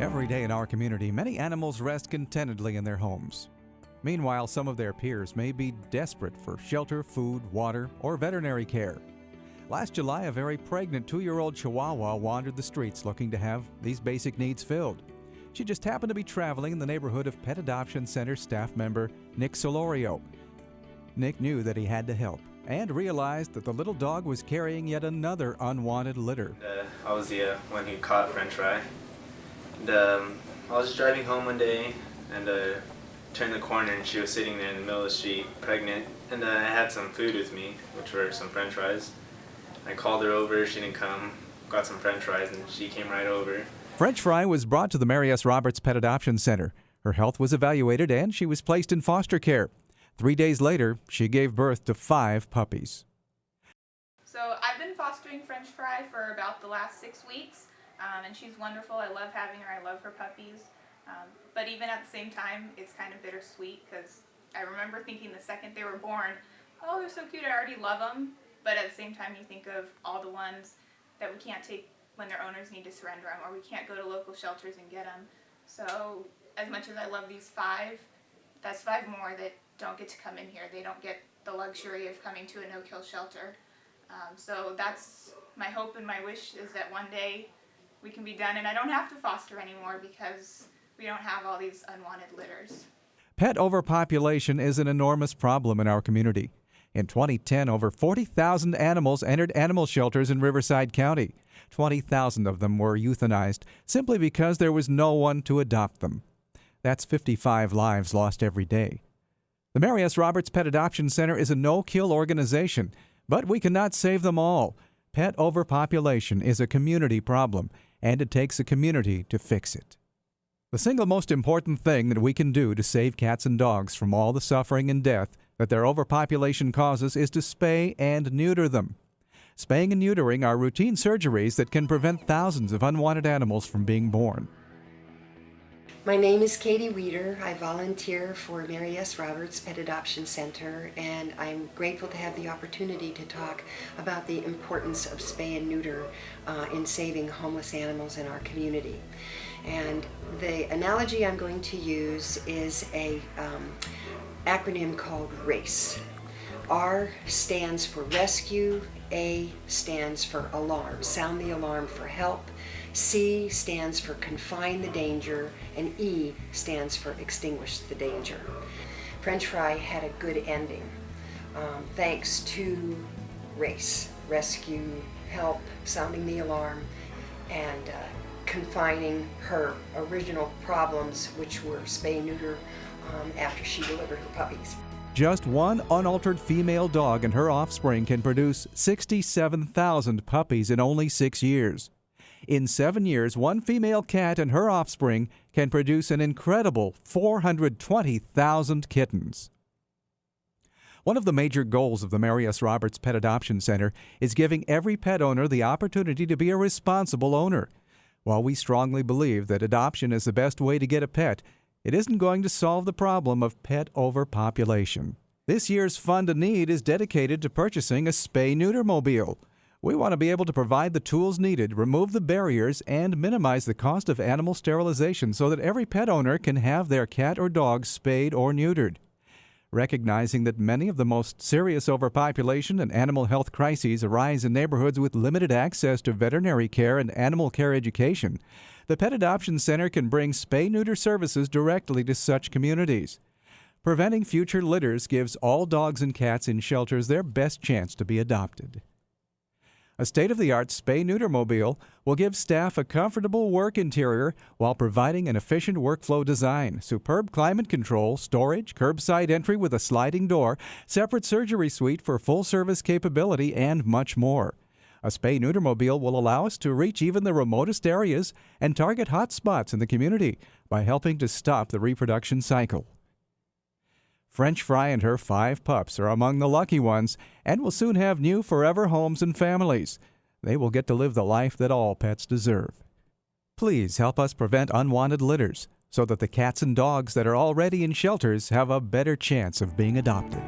Every day in our community, many animals rest contentedly in their homes. Meanwhile, some of their peers may be desperate for shelter, food, water, or veterinary care. Last July, a very pregnant 2-year-old Chihuahua wandered the streets looking to have these basic needs filled. She just happened to be traveling in the neighborhood of Pet Adoption Center staff member Nick Solorio. Nick knew that he had to help and realized that the little dog was carrying yet another unwanted litter. I was the one who caught French Fry. And, I was just driving home one day and turned the corner and she was sitting there in the middle of the street, pregnant. And I had some food with me, which were some French fries. I called her over, she didn't come, got some French fries, and she came right over. French Fry was brought to the Mary S. Roberts Pet Adoption Center. Her health was evaluated and she was placed in foster care. 3 days later, she gave birth to 5 puppies. So I've been fostering French Fry for about the last 6 weeks, and she's wonderful. I love having her. I love her puppies. But even at the same time, it's kind of bittersweet because I remember thinking the second they were born, oh, they're so cute, I already love them. But at the same time, you think of all the ones that we can't take when their owners need to surrender them, or we can't go to local shelters and get them. So as much as I love these 5, that's 5 more that don't get to come in here. They don't get the luxury of coming to a no-kill shelter. So that's my hope and my wish, is that one day we can be done and I don't have to foster anymore because we don't have all these unwanted litters. Pet overpopulation is an enormous problem in our community. In 2010, over 40,000 animals entered animal shelters in Riverside County. 20,000 of them were euthanized simply because there was no one to adopt them. That's 55 lives lost every day. The Mary S. Roberts Pet Adoption Center is a no-kill organization, but we cannot save them all. Pet overpopulation is a community problem, and it takes a community to fix it. The single most important thing that we can do to save cats and dogs from all the suffering and death that their overpopulation causes is to spay and neuter them. Spaying and neutering are routine surgeries that can prevent thousands of unwanted animals from being born. My name is Katie Weeder. I volunteer for Mary S. Roberts Pet Adoption Center, and I'm grateful to have the opportunity to talk about the importance of spay and neuter in saving homeless animals in our community. And the analogy I'm going to use is a acronym called RACE. R stands for rescue, A stands for alarm, sound the alarm for help, C stands for confine the danger, and E stands for extinguish the danger. French Fry had a good ending thanks to RACE, rescue, help, sounding the alarm, and confining her original problems, which were spay neuter after she delivered her puppies. Just one unaltered female dog and her offspring can produce 67,000 puppies in only 6 years. In 7 years, one female cat and her offspring can produce an incredible 420,000 kittens. One of the major goals of the Mary S. Roberts Pet Adoption Center is giving every pet owner the opportunity to be a responsible owner. While we strongly believe that adoption is the best way to get a pet, it isn't going to solve the problem of pet overpopulation. This year's Fund a Need is dedicated to purchasing a spay-neuter mobile. We want to be able to provide the tools needed, remove the barriers, and minimize the cost of animal sterilization so that every pet owner can have their cat or dog spayed or neutered. Recognizing that many of the most serious overpopulation and animal health crises arise in neighborhoods with limited access to veterinary care and animal care education, the Pet Adoption Center can bring spay-neuter services directly to such communities. Preventing future litters gives all dogs and cats in shelters their best chance to be adopted. A state-of-the-art spay-neuter mobile will give staff a comfortable work interior while providing an efficient workflow design, superb climate control, storage, curbside entry with a sliding door, separate surgery suite for full-service capability, and much more. A spay-neuter mobile will allow us to reach even the remotest areas and target hot spots in the community by helping to stop the reproduction cycle. French Fry and her 5 pups are among the lucky ones and will soon have new forever homes and families. They will get to live the life that all pets deserve. Please help us prevent unwanted litters so that the cats and dogs that are already in shelters have a better chance of being adopted.